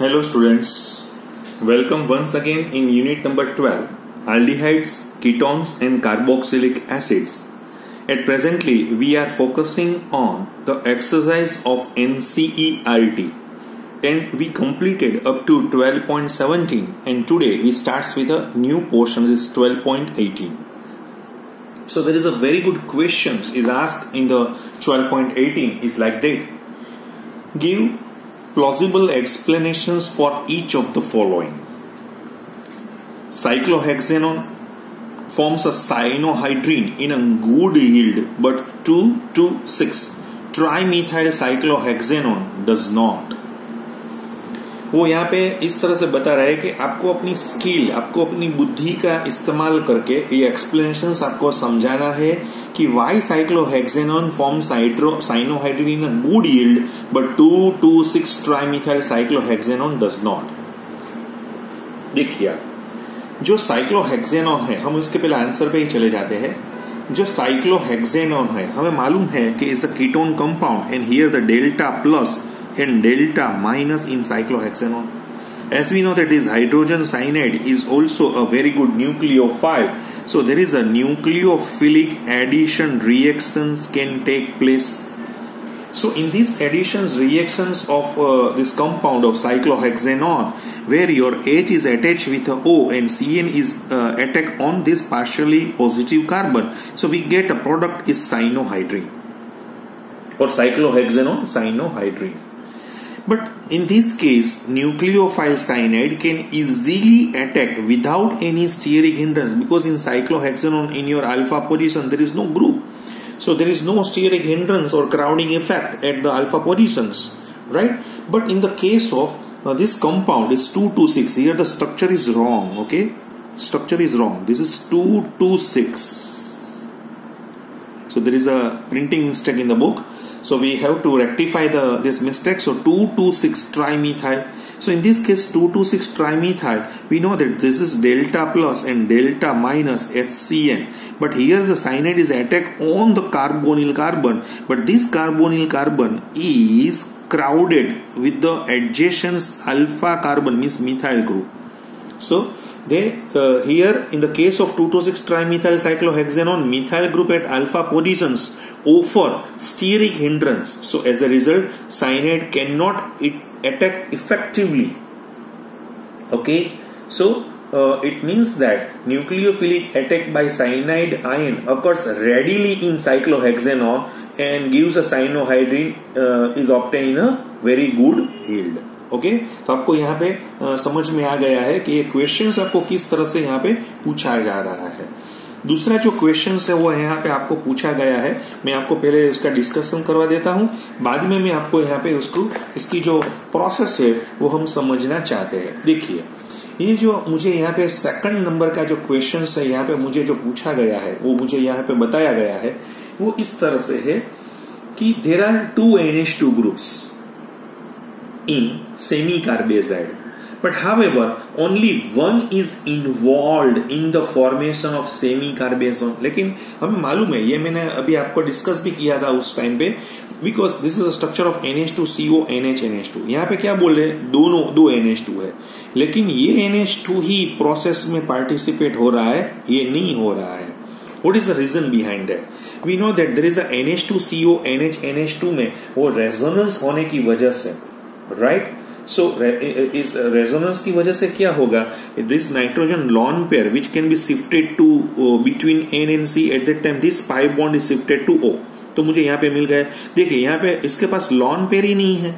Hello students, welcome once again in unit number 12, aldehydes, ketones and carboxylic acids. At presently, we are focusing on the exercise of NCERT and we completed up to 12.17 and today we starts with a new portion, this is 12.18. So there is a very good question is asked in the 12.18 is like that. Give plausible explanations for each of the following. Cyclohexanone forms a cyanohydrine in a good yield but 2,2,6 trimethyl does not. वो यहाँ पे इस तरह से बता रहा है कि आपको अपनी स्किल, आपको अपनी बुद्धि का इस्तेमाल करके ये एक्सप्लेनेशंस आपको समझाना है कि why cyclohexanone form cyanohydrin in a good yield but 2,2,6 trimethyl cyclohexanone does not. देखिए जो साइक्लोहेक्सेनोन है, हम इसके पहले आंसर पे ही चले जाते हैं. जो साइक्लोहेक्सेनोन है हमें मालूम है कि is a ketone compound and here the delta plus and delta minus in cyclohexanone. As we know that this hydrogen cyanide is also a very good nucleophile. So there is a nucleophilic addition reactions can take place. So in these additions reactions of this compound of cyclohexanone, where your H is attached with a O and CN is attacked on this partially positive carbon, so we get a product is cyanohydrine or cyclohexanone cyanohydrine. But in this case, nucleophile cyanide can easily attack without any steric hindrance because in cyclohexanone in your alpha position there is no group. So there is no steric hindrance or crowding effect at the alpha positions, right? But in the case of this compound is 2,2,6. Here the structure is wrong, okay? Structure is wrong. This is 2,2,6. So there is a printing mistake in the book. So we have to rectify this mistake. So 2,2,6 trimethyl. So in this case 2,2,6 trimethyl, we know that this is delta plus and delta minus HCN. But here the cyanide is attacked on the carbonyl carbon. But this carbonyl carbon is crowded with the adjacent alpha carbon, means methyl group. So they here in the case of 2,2,6 trimethyl cyclohexanone, methyl group at alpha positions offer steric hindrance. So as a result, cyanide cannot attack effectively. Okay, so it means that nucleophilic attack by cyanide ion occurs readily in cyclohexanone and gives a cyanohydrine is obtained in a very good yield. Okay तो आपको यहाँ पे समझ में आ गया है कि ये क्वेश्चंस आपको किस तरह से यहाँ पे पूछा जा रहा है. दूसरा जो क्वेश्चंस है वो यहाँ पे आपको पूछा गया है. मैं आपको पहले इसका डिस्कशन करवा देता हूँ, बाद में मैं आपको यहाँ पे उसको इसकी जो प्रोसेस है वो हम समझना चाहते हैं. देखिए ये जो मुझे यहाँ पे सेकंड नंबर का जो क्वेश्चन है यहाँ पे मुझे जो पूछा गया है वो मुझे यहाँ पे बताया गया है वो इस तरह से है कि there are 2 NH2 groups in semi-carbazide, but however only one is involved in the formation of semi-carbazone. लेकिन हमें मालूम है, ये मैंने अभी आपको डिस्कस भी किया था उस टाइम पे, because this is a structure of NH2CO NH2. यहाँ पे क्या बोल रहे हैं, दो NH2 है, लेकिन ये NH2 ही प्रोसेस में पार्टिसिपेट हो रहा है, ये नहीं हो रहा है. What is the reason behind that? We know that there is a NH2CO NH2 में वो रेजोनेंस होने की वजह से, राइट. सो इस रेजोनेंस की वजह से क्या होगा, this nitrogen lone pair which can be shifted to between N and C at that time this pi bond is shifted to O. तो मुझे यहाँ पे मिल गया. देखिए यहाँ पे इसके पास लॉन पेयर ही नहीं है,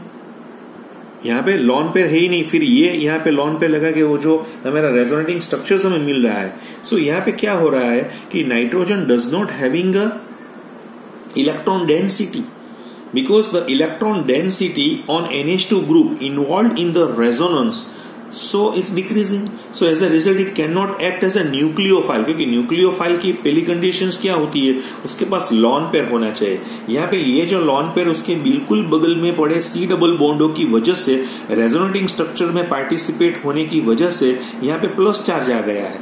यहाँ पे लॉन पेयर है ही नहीं, फिर ये यहाँ पे लॉन पेयर लगा के वो जो हमारा रेजोनेटिंग स्ट्रक्चर हमें मिल रहा है. सो यहाँ पे क्या हो रहा है कि nitrogen does not having a electron density because the electron density on NH2 group involved in the resonance so it's decreasing. So as a result it cannot act as a nucleophile, क्योंकि nucleophile की पहली conditions क्या होती है, उसके पास lone pair होना चाहिए. यहाँ पे ये जो लॉन पेयर उसके बिल्कुल बगल में पड़े C डबल बॉन्डों की वजह से रेजोनेटिंग स्ट्रक्चर में पार्टिसिपेट होने की वजह से यहाँ पे प्लस चार्ज आ गया है.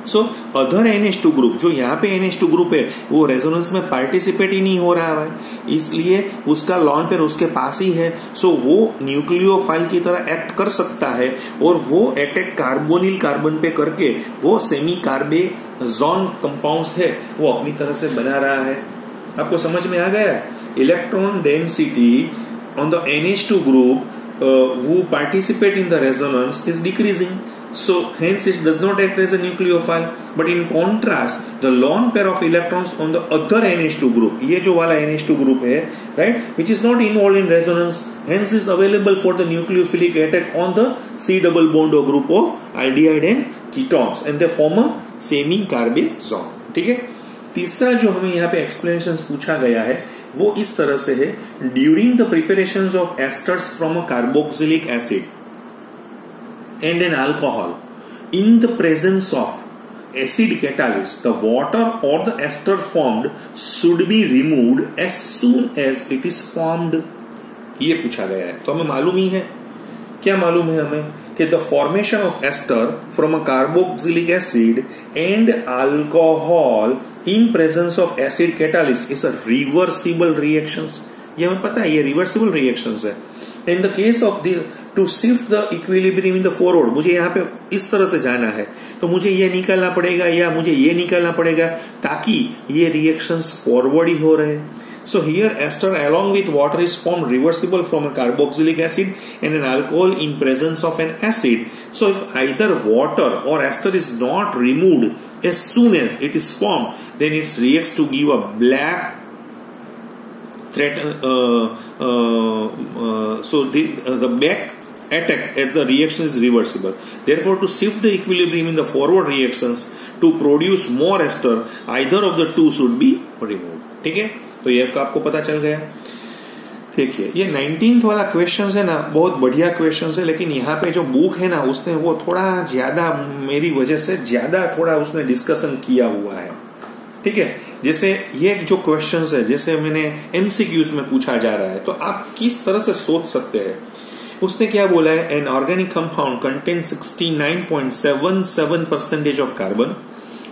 सो अदर NH2 ग्रुप, जो यहाँ पे NH2 ग्रुप है, वो रेजोनेंस में पार्टिसिपेट ही नहीं हो रहा है, इसलिए उसका लॉन पेयर उसके पास ही है। सो वो न्यूक्लियोफाइल की तरह एक्ट कर सकता है और वो अटैक कार्बोनिल कार्बन पे करके वो सेमी कार्बेजॉन कंपाउंड्स है वो अपनी तरह से बना रहा है। आपको समझ में आ गया? Electron density on the NH2 group who participate in the resonance is decreasing, so hence it does not act as a nucleophile. But in contrast, the lone pair of electrons on the other NH2 group, ये जो वाला NH2 group है, right, which is not involved in resonance, hence is available for the nucleophilic attack on the C double bond or group of aldehyde and ketones, and they form a semi carbazole. ठीक है? तीसरा जो हमें यहाँ पे explanation पूछा गया है वो इस तरह से है, during the preparation of esters from a carboxylic acid and an alcohol in the presence of acid catalyst, the water और the ester formed should be removed as soon as it is formed. ये पूछा गया है। तो हमें मालूम ही है, क्या मालूम है हमें कि the formation of ester from a carboxylic acid and alcohol in presence of acid catalyst is a reversible reactions. ये हमें पता है, ये reversible reactions है। In the case of the to shift the equilibrium in the forward, मुझे यहाँ पे इस तरह से जाना है तो मुझे ये निकालना पड़ेगा या मुझे ये निकालना पड़ेगा ताकि ये reactions forward ही हो रहे। So here ester along with water is formed reversible from a carboxylic acid and an alcohol in presence of an acid. So if either water or ester is not removed as soon as it is formed, then it reacts to give a black threat. So the back attack at the reaction is reversible. Therefore, to shift the equilibrium in the forward reactions to produce more ester, either of the two should be removed. ठीक है? तो ये आपको पता चल गया। देखिए ये 19th वाला क्वेश्चन है ना, बहुत बढ़िया क्वेश्चन है, लेकिन यहाँ पे जो बुक है ना उसने वो थोड़ा ज्यादा मेरी वजह से ज्यादा थोड़ा उसने डिस्कशन किया हुआ है। ठीक है, जैसे ये जो क्वेश्चन है जैसे मैंने MCQs में पूछा जा रहा है तो आप किस तरह से सोच सकते हैं। उसने क्या बोला है, an organic compound contain 69.77% of carbon,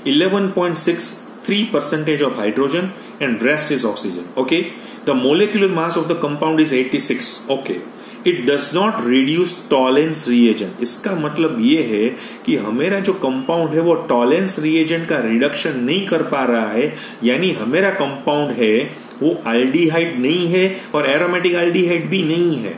11.63% of hydrogen and rest is oxygen. Okay, the molecular mass of the compound is 86. Okay, it does not reduce Tollens reagent. इसका मतलब ये है कि हमेरा जो कंपाउंड है वो Tollens reagent का रिडक्शन नहीं कर पा रहा है, यानी हमेरा कंपाउंड है वो एल्डिहाइड नहीं है और एरोमेटिक एल्डिहाइड भी नहीं है,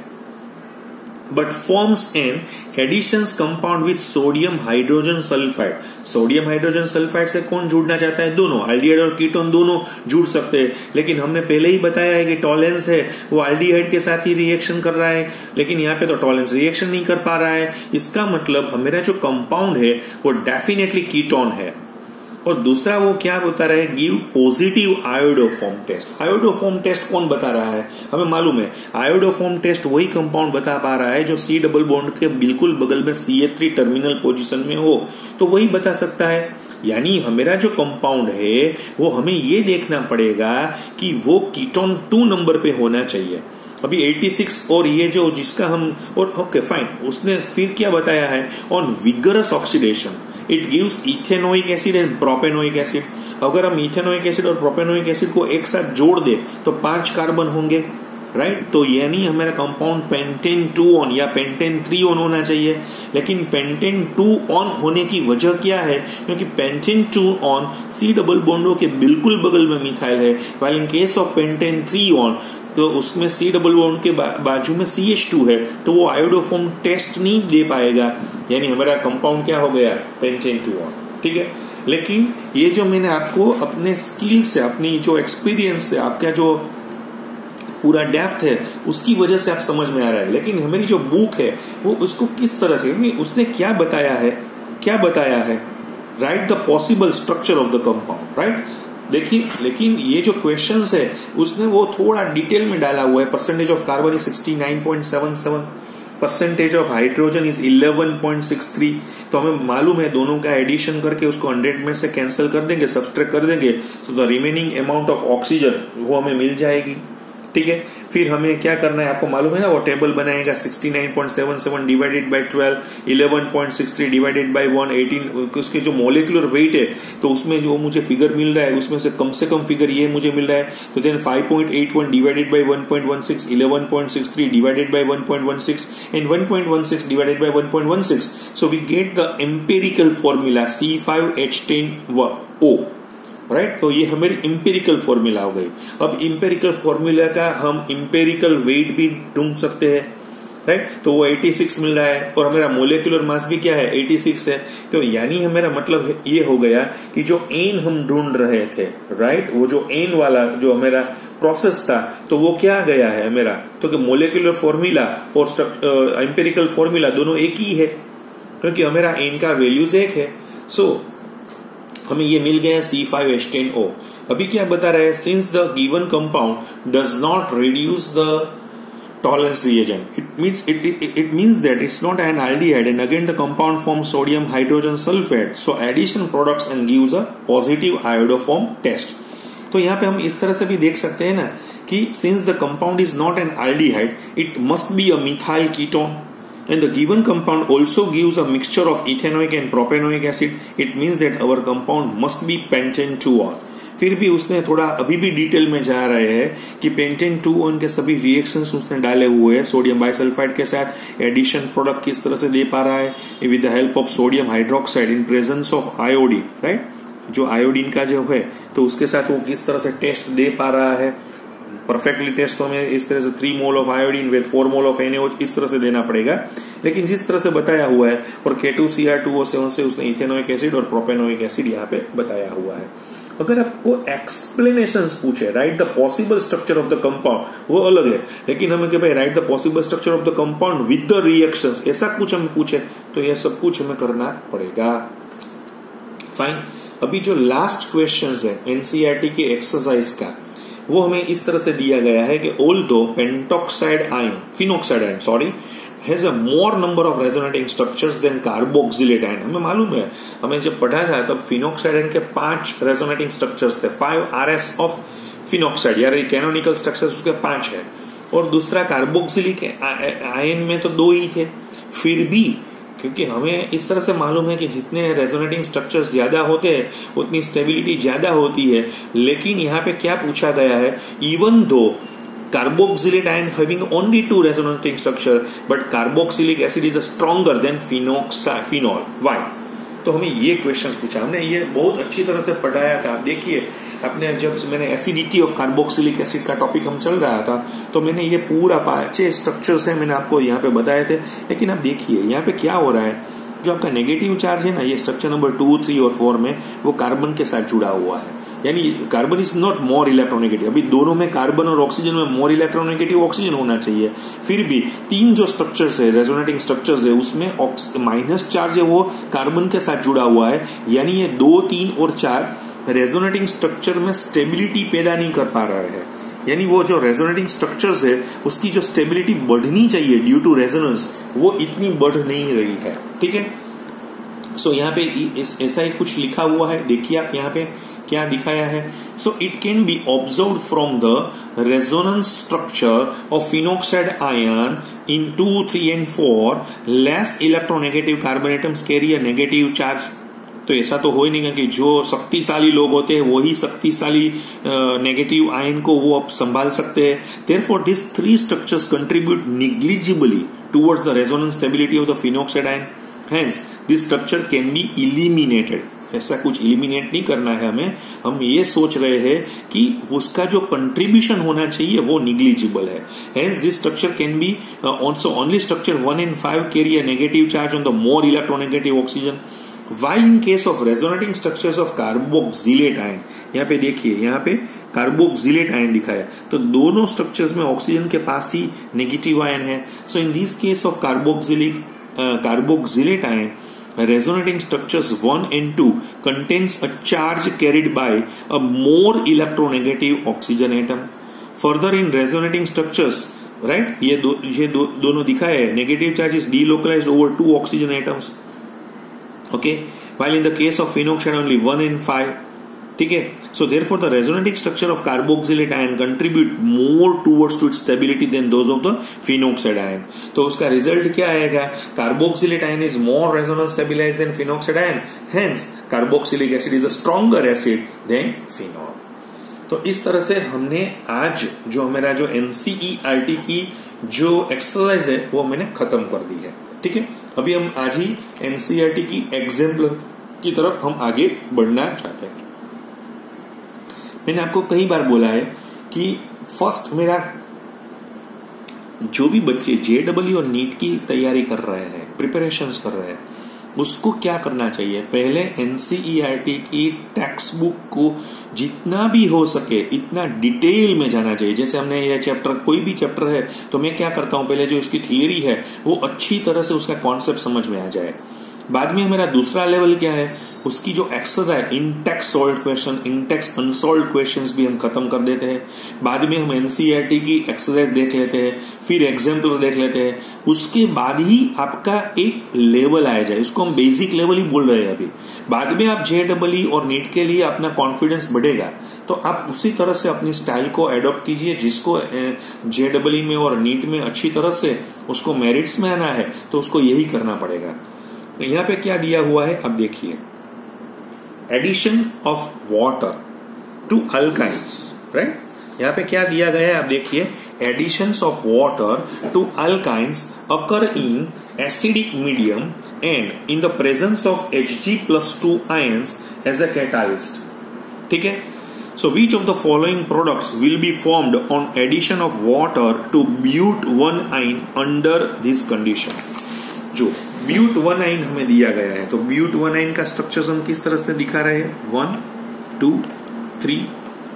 but forms an additions compound with sodium hydrogen sulfide. Sodium hydrogen sulphide से कौन जुड़ना चाहता है? दोनों, एल्डिहाइड और कीटोन दोनों जुड़ सकते हैं, लेकिन हमने पहले ही बताया है कि टॉलेंस है वो एल्डिहाइड के साथ ही रिएक्शन कर रहा है, लेकिन यहाँ पे तो टॉलेंस रिएक्शन नहीं कर पा रहा है। इसका मतलब हमारा जो कंपाउंड है वो डेफिनेटली कीटोन है। और दूसरा वो क्या बता रहा है, give positive iodoform test. Iodoform test कौन बता रहा है? हमें मालूम है आयोडोफॉर्म टेस्ट वही कंपाउंड बता पा रहा है जो C डबल बॉन्ड के बिल्कुल बगल में CH3 टर्मिनल पोजीशन में हो, तो वही बता सकता है। यानी हमेरा जो कंपाउंड है वो हमें ये देखना पड़ेगा कि वो कीटोन 2 नंबर पे होना चाहिए। अभी 86 और ये जो जिसका हम और ओके फाइन, उसने फिर क्या बताया है, on vigorous oxidation it gives ethanoic acid and propanoic acid. अगर हम इथेनोइक एसिड और प्रोपेनोइक एसिड को एक साथ जोड़ दे तो 5 कार्बन होंगे, राइट। तो यानी हमारा कंपाउंड पेंटेन 2 ऑन या पेंटेन 3 ऑन होना चाहिए, लेकिन पेंटेन 2 ऑन होने की वजह क्या है, क्योंकि पेंटेन 2 ऑन C डबल बॉन्डों के बिल्कुल बगल में मिथाइल है, while in case of pentane 3 on तो उसमें C डबल बॉन्ड के बाजू में CH2 है, तो वो आयोडोफॉर्म टेस्ट नहीं दे पाएगा, यानी हमारा कंपाउंड क्या हो गया, पेंटेन 2 ऑन। ठीक है, लेकिन ये जो मैंने आपको अपने स्किल से, अपनी जो एक्सपीरियंस से, आपका जो पूरा डेप्थ है उसकी वजह से आप समझ में आ रहा है, लेकिन हमारी जो बुक है वो उसको किस तरह से, उसने क्या बताया है, right, the possible structure of the compound, right. देखिए, लेकिन ये जो क्वेश्चंस है उसने वो थोड़ा डिटेल में डाला हुआ है। Percentage of carbon is 69.77, percentage of hydrogen is 11.63। तो हमें मालूम है दोनों का एडिशन करके उसको 100 में से कैंसिल कर देंगे, सब्सट्रैक्ट कर देंगे, तो the remaining amount of oxygen वो हमें मिल जाएगी। ठीक है। फिर हमें क्या करना है आपको मालूम है ना, वो टेबल बनाएगा 69.77 डिवाइडेड बाय 12, 11.63 डिवाइडेड बाय 1, 18, उसके जो मोलिकुलर वेट है तो उसमें जो मुझे फिगर मिल रहा है उसमें से कम फिगर ये मुझे मिल रहा है। तो then 5.81 divided by 1.16, 11.63 divided by 1.16 and 1.16 divided by 1.16। So we get the empirical formula C5H10O, right. तो ये हमारी इंपेरिकल फॉर्मूला हो गई। अब इंपेरिकल फॉर्मूला का हम इंपेरिकल वेट भी ढूंढ सकते हैं, राइट। तो वो 86 मिल रहा है और हमारा मोलिकुलर मास भी क्या है, 86 है। तो यानी हमारा मतलब ये हो गया कि जो एन हम ढूंढ रहे थे, राइट, वो जो एन वाला जो हमारा प्रोसेस था तो वो क्या गया है मेरा, तो मोलिकुलर फॉर्मूला और इंपेरिकल फॉर्मूला दोनों एक ही है क्योंकि हमारा एन का वैल्यूज एक है। सो हमें ये मिल गया C5H10O। अभी क्या बता रहे हैं, since the given compound does not reduce the tolerance reagent, it means that it's not an aldehyde and again the compound forms sodium hydrogen sulfate, so addition products and gives a positive iodoform test। तो यहाँ पे हम इस तरह से भी देख सकते हैं ना कि since the compound is not an aldehyde it must be a methyl ketone and the given compound also gives a mixture of ethanoic and propanoic acid, it means that our compound must be pentane 2-on। फिर भी उसने थोड़ा अभी भी detail में जा रहे हैं कि पेंटेन 2-on के सभी रिएक्शंस उसने डाले हुए हैं सोडियम बाइसल्फाइड के साथ। एडिशन प्रोडक्ट किस तरह से दे पा रहा है with the help of sodium hydroxide in presence of iodine, right. जो आयोडीन का जो है तो उसके साथ वो किस तरह से टेस्ट दे पा रहा है परफेक्टली। टेस्ट तो हमें इस तरह से 3 mole of iodine with 4 mole of NaOH इस तरह से देना पड़ेगा, लेकिन जिस तरह से बताया हुआ है और K2Cr2O7 से उसने इथेनोइक एसिड और प्रोपेनोइक एसिड यहाँ पे बताया हुआ है। अगर आपको एक्सप्लेनेशंस पूछे, right the possible structure of the compound, वो अलग है, लेकिन हमें कि भाई right the possible structure of the compound with the reactions, ऐसा कुछ हमें पूछे तो यह सब कुछ हमें करना पड़ेगा। फाइन। अभी जो लास्ट क्वेश्चन है NCERT के एक्सरसाइज का, वो हमें इस तरह से दिया गया है कि although phenoxide ion has a more number of resonating structures than carboxylate ion। हमें मालूम है, हमें जब पढ़ा था तब फिनोक्साइड आयन के 5 रेजोनेटिंग स्ट्रक्चर्स थे, 5 RS ऑफ फिनोक्साइड, यार कैनोनिकल स्ट्रक्चर्स उसके 5 है, और दूसरा कार्बोक्सिलिक आयन में तो 2 ही थे। फिर भी क्योंकि हमें इस तरह से मालूम है कि जितने रेजोनेटिंग स्ट्रक्चर्स ज्यादा होते हैं उतनी स्टेबिलिटी ज्यादा होती है, लेकिन यहाँ पे क्या पूछा गया है, even though carboxylate ion having only 2 resonating structure but carboxylic acid is stronger than phenol, why? तो हमें ये क्वेश्चंस पूछा, हमने ये बहुत अच्छी तरह से पढ़ाया था। देखिए अपने जब मैंने एसिडिटी ऑफ कार्बोक्सिलिक एसिड का टॉपिक हम चल रहा था तो मैंने ये पूरा 5 स्ट्रक्चर्स है मैंने आपको यहाँ पे बताए थे। लेकिन आप देखिए यहाँ पे क्या हो रहा है, जो आपका नेगेटिव चार्ज है ना, ये स्ट्रक्चर नंबर 2, 3 और 4 में वो कार्बन के साथ जुड़ा हुआ है, यानी carbon is not more electronegative. अभी दोनों में कार्बन और ऑक्सीजन में मोर इलेक्ट्रोनेगेटिव ऑक्सीजन होना चाहिए। फिर भी 3 जो स्ट्रक्चर्स है रेजोनेटिंग स्ट्रक्चर्स है उसमें माइनस चार्ज है वो कार्बन के साथ जुड़ा हुआ है, यानी ये 2, 3 और 4 रेजोनेटिंग स्ट्रक्चर में स्टेबिलिटी पैदा नहीं कर पा रहे हैं, यानी वो जो रेजोनेटिंग स्ट्रक्चर्स है उसकी जो स्टेबिलिटी बढ़नी चाहिए ड्यू टू रेजोनेंस वो इतनी बढ़ नहीं रही है, ठीक है। सो यहाँ पे ऐसा ही कुछ लिखा हुआ है, देखिए आप यहाँ पे क्या दिखाया है। So it can be observe from the resonance structure of phenoxide ion in 2, 3 and 4 less electronegative carbon atoms carry a negative charge. तो ऐसा तो हो ही नहीं कि जो शक्तिशाली लोग होते हैं वही शक्तिशाली नेगेटिव आयन को वो संभाल सकते हैं। Therefore this 3 structures contribute negligibly towards the resonance stability of the phenoxide ion, hence this structure can be eliminated. ऐसा कुछ इलिमिनेट नहीं करना है हमें, हम ये सोच रहे हैं कि उसका जो कंट्रीब्यूशन होना चाहिए वो निग्लिजिबल है। Hence this structure can B also only structure 1 and 5 carry a negative charge on the more electronegative oxygen, while in case of resonating structures of carboxylate ion, यहाँ पे देखिए यहाँ पे कार्बोक्सिलेट आयन दिखाया तो दोनों स्ट्रक्चर्स में ऑक्सीजन के पास ही नेगेटिव आयन है। So in this case of carboxylate ion resonating structures 1 and 2 contains a charge carried by a more electronegative oxygen atom. Further in resonating structures, right, ये दोनों दिखाया है, negative charge is delocalized over 2 oxygen atoms. Okay, while in the case of phenoxide only 1 and 5 ठीक है। So therefore the resonating structure of carboxylate ion contribute more towards to its stability than those of the phenoxide ion. तो उसका result क्या आएगा, carboxylate ion is more resonance stabilized than phenoxide ion, hence carboxylic acid is a stronger acid than phenol. तो इस तरह से हमने आज जो हमारा जो एनसीईआरटी की जो एक्सरसाइज है वो मैंने खत्म कर दी है, ठीक है। अभी हम आज ही एनसीईआरटी की एग्जाम्पलर की तरफ हम आगे बढ़ना चाहते हैं। मैंने आपको कई बार बोला है कि फर्स्ट मेरा जो भी बच्चे जेडब्ल्यू और नीट की तैयारी कर रहे हैं, प्रिपरेशंस कर रहे हैं, उसको क्या करना चाहिए, पहले एनसीईआरटी की टेक्स्ट बुक को जितना भी हो सके इतना डिटेल में जाना चाहिए। जैसे हमने ये चैप्टर, कोई भी चैप्टर है तो मैं क्या करता हूं, पहले जो इसकी थियरी है वो अच्छी तरह से उसका कॉन्सेप्ट समझ में आ जाए। बाद में मेरा दूसरा लेवल क्या है, उसकी जो एक्सरसाइज है, intext solve question, intext unsolve questions भी हम खत्म कर देते हैं। बाद में हम एनसीईआरटी की एक्सरसाइज देख लेते हैं, फिर एग्जाम्पल देख लेते हैं। उसके बाद ही आपका एक लेवल आ जाए, उसको हम बेसिक लेवल ही बोल रहे हैं अभी। बाद में आप जेडब्ल्यू और नीट के लिए अपना कॉन्फिडेंस बढ़ेगा तो आप उसी तरह से अपनी स्टाइल को एडॉप्ट कीजिए। जिसको जेडब्ल्यू में और नीट में अच्छी तरह से उसको मेरिट्स में आना है तो उसको यही करना पड़ेगा। यहां पे क्या दिया हुआ है अब देखिए, addition of water to alkynes, right. यहां पे क्या दिया गया है आप देखिए, additions of water to alkynes occur in acidic medium and in the presence of Hg+2 ions as a catalyst, ठीक है। So which of the following products will be formed on addition of water to but1 under this condition? जो but1 हमें दिया गया है तो but1 का structure हम किस तरह से दिखा रहे हैं, 1 2 3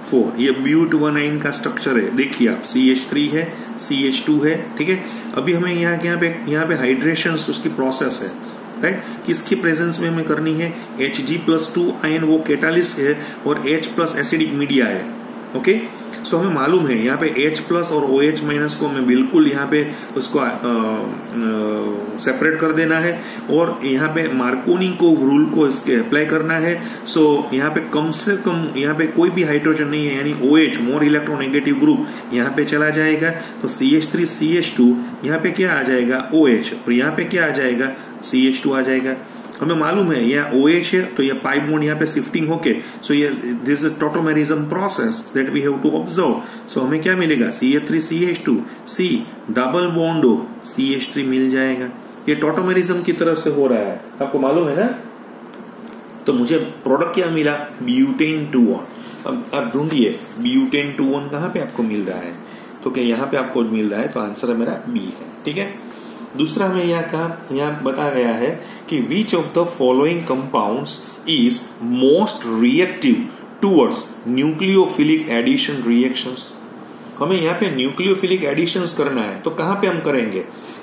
4, ये but1 का स्ट्रक्चर है। देखिए आप CH3 है, CH2 है, ठीक है। अभी हमें यहाँ पे हाइड्रेशन उसकी प्रोसेस है, राइट। किसकी प्रेजेंस में हमें करनी है, Hg+2 आयन वो कैटालिस्ट है और H+ एसिडिक मीडिया है, ओके। सो हमें मालूम है यहाँ पे H+ और OH- को हमें बिल्कुल यहाँ पे उसको सेपरेट कर देना है और यहाँ पे मार्कोनी को रूल को इसके अप्लाई करना है। सो यहाँ पे कम से कम यहाँ पे कोई भी हाइड्रोजन नहीं है, यानी OH मोर इलेक्ट्रोनेगेटिव ग्रुप यहाँ पे चला जाएगा तो CH3 CH2 यहाँ पे क्या आ जाएगा OH और यहाँ पे क्या आ जाएगा CH2 आ जाएगा। हमें मालूम है यहाँ OH है तो ये पाई बॉन्ड यहाँ पे शिफ्टिंग होके, सो ये this is tautomerism process that we have to observe. So हमें क्या मिलेगा, CH3 CH2 C double bond CH3 मिल जाएगा। ये टॉटोमेरिज्म की तरफ से हो रहा है, आपको मालूम है ना। तो मुझे प्रोडक्ट क्या मिला, ब्यूटेन 2-1। अब आप ढूंढिए ब्यूटेन 2-1 कहाँ पे आपको मिल रहा है, तो क्या यहाँ पे आपको मिल रहा है, तो आंसर मेरा बी है, ठीक है। दूसरा में यहाँ बता गया है कि which of the following compounds is most reactive towards nucleophilic addition reactions. हमें यहाँ पे न्यूक्लियोफिलिक एडिशंस करना है तो कहाँ पे हम करेंगे,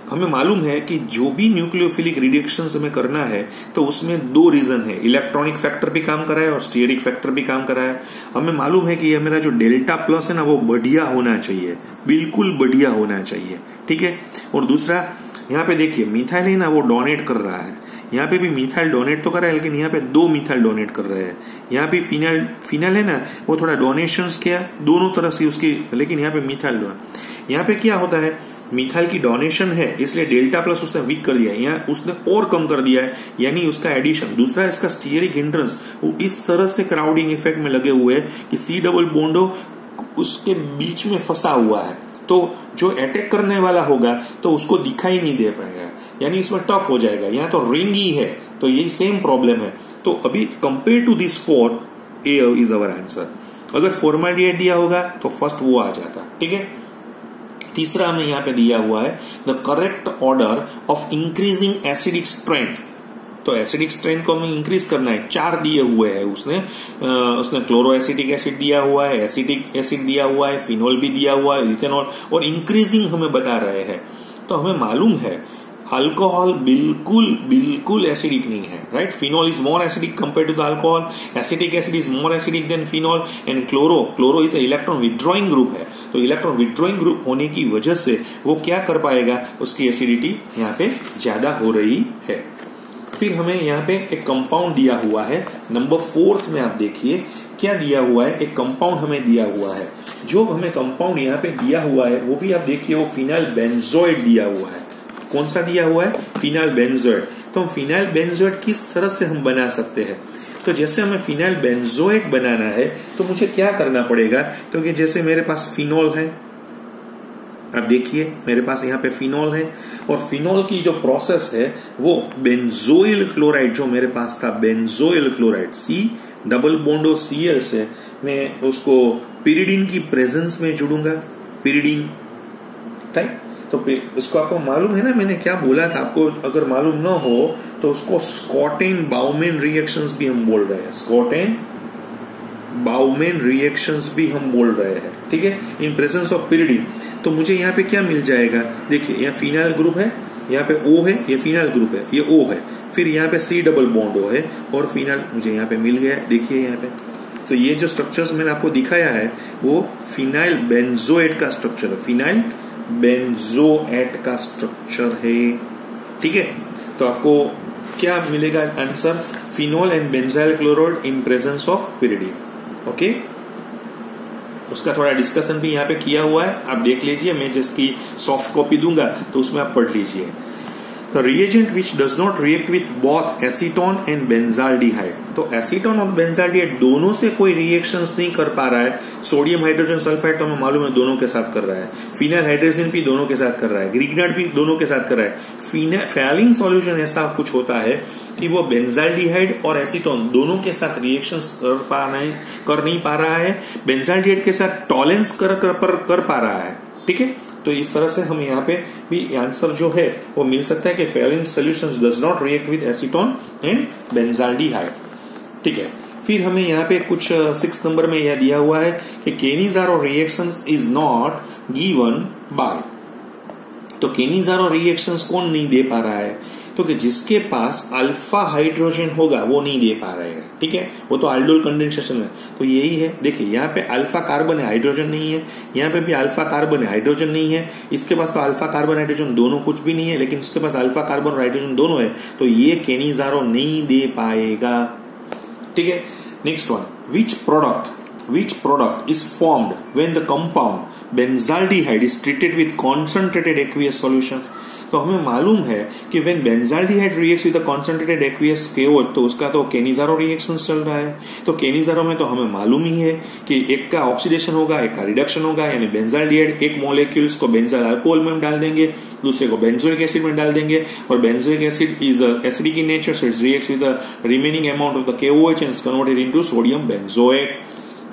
हमें मालूम है कि जो भी न्यूक्लियोफिलिक रिएक्शंस हमें करना है तो उसमें दो रीजन है, इलेक्ट्रॉनिक फैक्टर भी काम कर रहा है और स्टीयरिक फैक्टर भी काम कर रहा है। हमें मालूम है कि ये मेरा जो Δ+ है ना वो बढ़िया होना चाहिए, बिल्कुल बढ़िया होना चाहिए, ठीक है। और दूसरा यहाँ पे देखिए मिथाइल है ना वो डोनेट कर रहा है, यहाँ पे भी मिथाइल डोनेट तो कर रहा है लेकिन यहाँ पे 2 मिथाइल डोनेट कर रहे हैं। यहाँ पे फिनाइल है ना वो थोड़ा डोनेशंस किया दोनों तरफ से उसकी, लेकिन यहाँ पे मिथाइल डोनेट, यहाँ पे क्या होता है मिथाइल की डोनेशन है इसलिए Δ+ उसने वीक कर दिया है, यहाँ उसने और कम कर दिया है यानी उसका एडिशन। दूसरा इसका स्टीयरिक हिंड्रेंस वो इस तरह से क्राउडिंग इफेक्ट में लगे हुए है कि C डबल बॉन्डो उसके बीच में फंसा हुआ है, तो जो अटैक करने वाला होगा तो उसको दिखाई नहीं दे पाएगा, यानी इसमें टफ हो जाएगा। यहाँ तो रिंग ही है तो यही सेम प्रॉब्लम है। तो अभी compare to this 4 A is our answer. अगर फॉर्मैलिटी दिया होगा तो फर्स्ट वो आ जाता, ठीक है। तीसरा हमें यहाँ पे दिया हुआ है the correct order of increasing acidic strength. तो एसिडिक स्ट्रेंथ को हमें इंक्रीज करना है, 4 दिए हुए हैं उसने क्लोरो एसिटिक एसिड दिया हुआ है, एसिटिक एसिड दिया हुआ है, फिनॉल भी दिया हुआ है, इथेनॉल, और इंक्रीजिंग हमें बता रहे हैं। तो हमें मालूम है अल्कोहल बिल्कुल एसिडिक नहीं है, right. Phenol is more acidic compare to the alcohol, acetic acid is more acidic than phenol, and chloro is electron withdrawing group है। तो इलेक्ट्रॉन विड्रॉइंग ग्रुप होने की वजह से वो क्या कर पाएगा, उसकी एसिडिटी यहाँ पे ज्यादा हो रही है। फिर हमें यहाँ पे एक कंपाउंड दिया हुआ है नंबर 4 में, आप देखिए क्या दिया हुआ है, एक कंपाउंड हमें दिया हुआ है। जो हमें कंपाउंड यहाँ पे दिया हुआ है वो भी आप देखिए, वो फिनाइल बेंजोएट दिया हुआ है। कौन सा दिया हुआ है? Phenyl benzoate. तो फिनाइल बेंजोएट किस तरह से हम बना सकते हैं? तो जैसे हमें फिनाइल बेंजोएट बनाना है तो मुझे क्या करना पड़ेगा? क्योंकि जैसे मेरे पास फिनॉल है, अब देखिए मेरे पास यहाँ पे फिनॉल है, और फिनॉल की जो प्रोसेस है वो बेंजोइल क्लोराइड, जो मेरे पास था benzoyl chloride, C double bond और Cl से मैं उसको पिरिडीन की प्रेजेंस में जुड़ूंगा, पिरिडीन, राइट। तो इसको आपको मालूम है ना, मैंने क्या बोला था आपको, अगर मालूम ना हो तो उसको स्कॉटेन बाउमेन रिएक्शंस भी हम बोल रहे हैं, स्कॉटेन बाउमेन रिएक्शंस भी हम बोल रहे हैं, ठीक है, इन प्रेजेंस ऑफ पिरिडीन। तो मुझे यहाँ पे क्या मिल जाएगा? देखिए यहाँ फिनाइल ग्रुप है, यहाँ पे O है, ये फिनाइल ग्रुप है, ये O है, फिर यहाँ पे C डबल बॉन्ड O है, और फिनाइल मुझे यहाँ पे मिल गया, देखिए यहाँ पे। तो ये जो स्ट्रक्चर्स मैंने आपको दिखाया है वो फिनाइल बेंजोएट का स्ट्रक्चर है, फिनाइल बेंजोएट का स्ट्रक्चर है, ठीक है। तो आपको क्या मिलेगा answer? Phenol and benzyl chloride in presence of pyridine, okay. उसका थोड़ा डिस्कशन भी यहाँ पे किया हुआ है, आप देख लीजिए, मैं जिसकी सॉफ्ट कॉपी दूंगा तो उसमें आप पढ़ लीजिए। The reagent which does not react with both acetone and benzaldehyde, तो एसीटोन और बेंजाल्डिहाइड दोनों से कोई रिएक्शंस नहीं कर पा रहा है। सोडियम हाइड्रोजन सल्फाइड तो हमें मालूम है दोनों के साथ कर रहा है, फिनाइल हाइड्रोजन भी दोनों के साथ कर रहा है, ग्रिग्नाइट भी दोनों के साथ कर रहा है। फैलिंग सॉल्यूशन ऐसा कुछ होता है कि वो बेंजाल्डिहाइड और एसीटोन दोनों के साथ रिएक्शंस कर नहीं पा रहा है, बेंजाल्डिहाइड के साथ टॉलेंस कर पा रहा है, ठीक है। तो इस तरह से हमें यहाँ पे भी आंसर जो है वो मिल सकता है कि falling solutions does not react with acetone and benzaldehyde, ठीक है। फिर हमें यहाँ पे कुछ 6 नंबर में यह दिया हुआ है कि Cannizzaro reactions is not given by, तो केनिज़ारो रिएक्शंस कौन नहीं दे पा रहा है? तो कि जिसके पास अल्फा हाइड्रोजन होगा वो नहीं दे पा रहे हैं, ठीक है, वो तो aldol कंडेंसेशन है। तो यही है, देखिए यहाँ पे अल्फा कार्बन है, हाइड्रोजन नहीं है, यहाँ पे भी अल्फा कार्बन है, हाइड्रोजन नहीं है, इसके पास तो अल्फा कार्बन हाइड्रोजन दोनों कुछ भी नहीं है, लेकिन इसके पास अल्फा कार्बन और हाइड्रोजन दोनों है, तो ये केनिज़ारो नहीं दे पाएगा, ठीक है। Next one, which product is formed when the compound benzaldehyde is treated with concentrated aqueous solution? तो हमें मालूम है कि when benzaldehyde reacts with a concentrated aqueous KOH, तो उसका तो केनिज़ारो रिएक्शन चल रहा है। तो केनिज़ारो में तो हमें मालूम ही है कि एक का ऑक्सीडेशन होगा, एक का रिडक्शन होगा, यानी बेंजाल्डिहाइड एक मॉलिक्यूल्स को बेंजाइल अल्कोहल में डाल देंगे, दूसरे को बेंजोइक एसिड में डाल देंगे, और benzoic acid is acidic in nature, so it reacts with the remaining amount of the KOH and is converted into sodium benzoate.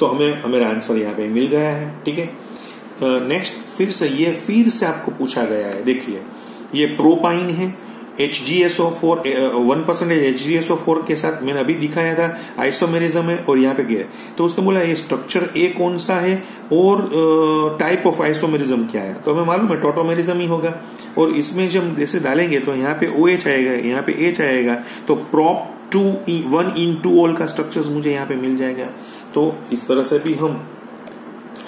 तो हमें मेरा आंसर यहाँ पे मिल गया है, ठीक है। नेक्स्ट फिर से आपको पूछा गया है, देखिए ये प्रोपाइन है, HgSO4 1% HgSO4 के साथ मैंने अभी दिखाया था, आइसोमेरिज्म है, और यहाँ पे क्या है, तो उसने बोला ये स्ट्रक्चर ए कौन सा है और टाइप ऑफ आइसोमेरिज्म क्या है, तो हमें मालूम है टोटोमेरिज्म ही होगा, और इसमें जब जैसे डालेंगे तो यहाँ पे OH आएगा, यहाँ पे H आएगा, तो prop 1:2 का स्ट्रक्चर्स मुझे यहाँ पे मिल जाएगा। तो इस तरह से भी हम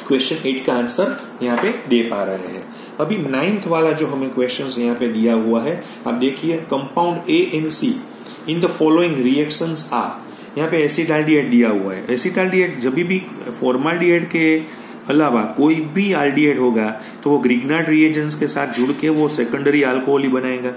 क्वेश्चन 8 का आंसर यहाँ पे दे पा रहे हैं। अभी 9th वाला जो हमें क्वेश्चंस यहाँ पे दिया हुआ है, आप देखिए, compound A and C in the following reactions are, यहाँ पे एसिटाल्डिहाइड दिया हुआ है। एसिटाल्डिहाइड जब भी फॉर्माल्डिहाइड के अलावा कोई भी एल्डिहाइड होगा तो वो ग्रिग्नाइट रिएजेंट्स के साथ जुड़ के वो सेकेंडरी अल्कोहल ही बनाएगा,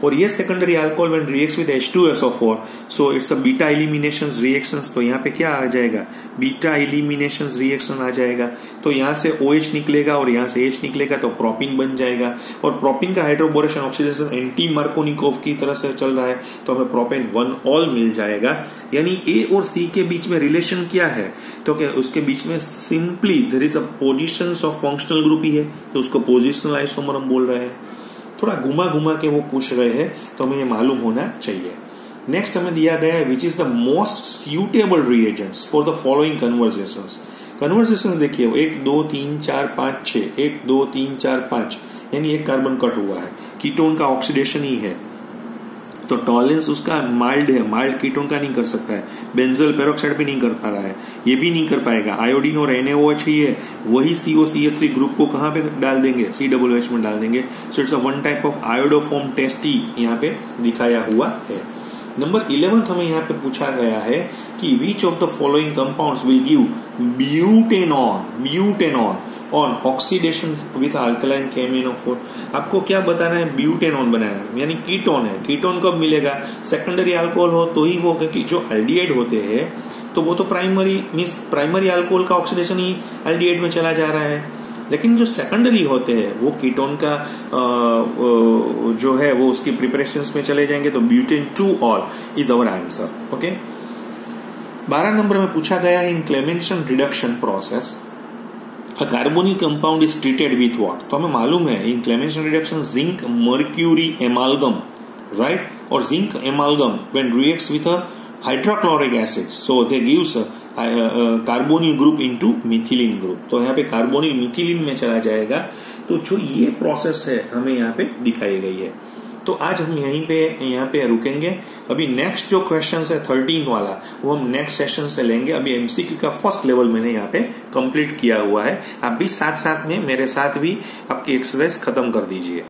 और ये secondary alcohol when reacts with H2SO4, so it's a beta eliminations reactions. तो यहाँ पे क्या आ जाएगा? बीटा एलिमिनेशंस रिएक्शन आ जाएगा। तो यहाँ से OH निकलेगा और यहाँ से H निकलेगा, तो प्रोपिन बन जाएगा, और प्रोपिन का हाइड्रोबोरेशन ऑक्सीडेशन एंटी मार्कोनिकोव की तरह से चल रहा है, तो हमें प्रोपेन 1 ऑल मिल जाएगा। यानी A और C के बीच में रिलेशन क्या है? तो क्या उसके बीच में simply there is a positions of functional group ही है, तो उसको पोजिशनल आइसोमर हम बोल रहे हैं। थोड़ा घुमा के वो पूछ रहे हैं, तो हमें ये मालूम होना चाहिए। नेक्स्ट हमें दिया गया है which is the most suitable reagents for the following conversations. Conversation देखिए, 1 2 3 4 5 6, 1 2 3 4 5, यानी एक कार्बन कट हुआ है, कीटोन का ऑक्सीडेशन ही है, तो टॉलेंस उसका माइल्ड है, माइल्ड कीटोन का नहीं कर सकता है, बेंजोइल पेरोक्साइड भी नहीं कर पा रहा है, ये भी नहीं कर पाएगा। आयोडीन और NaOH ही है, वही COCH3 ग्रुप को कहां पे डाल देंगे? COOH में डाल देंगे। So it's a one type of iodoform test ही यहाँ पे दिखाया हुआ है। नंबर 11 हमें यहाँ पे पूछा गया है कि which of the following compounds will give butanone on oxidation with alkaline KMnO4। आपको क्या बताना है? ब्यूटेनॉन बनाना है, यानी कीटोन है। कीटोन कब मिलेगा? सेकेंडरी अल्कोहल हो तो ही वो, क्योंकि जो एल्डिहाइड होते हैं तो वो तो प्राइमरी अल्कोहल का ऑक्सीडेशन ही एल्डिहाइड में चला जा रहा है, लेकिन जो सेकेंडरी होते हैं वो कीटोन का जो है वो उसकी प्रिपरेशंस में चले जाएंगे। तो butane two ol is our answer. Okay, 12 number में पूछा गया है in Clemmensen reduction process a carbonyl compound is treated with what? तो हमें मालूम है in Clemmensen reduction zinc mercury amalgam, right? और zinc amalgam when reacts with a hydrochloric acid, so they gives carbonyl group into methylene group. तो यहाँ पे carbonyl methylene में चला जाएगा। तो जो ये प्रोसेस है हमें यहाँ पे दिखाई गई है। तो आज हम यहाँ पे रुकेंगे। अभी नेक्स्ट जो क्वेश्चन है 13 वाला वो हम नेक्स्ट सेशन से लेंगे। अभी एमसीक्यू का फर्स्ट लेवल मैंने यहाँ पे कंप्लीट किया हुआ है। आप भी साथ साथ में मेरे साथ भी आपकी एक्सरसाइज खत्म कर दीजिए।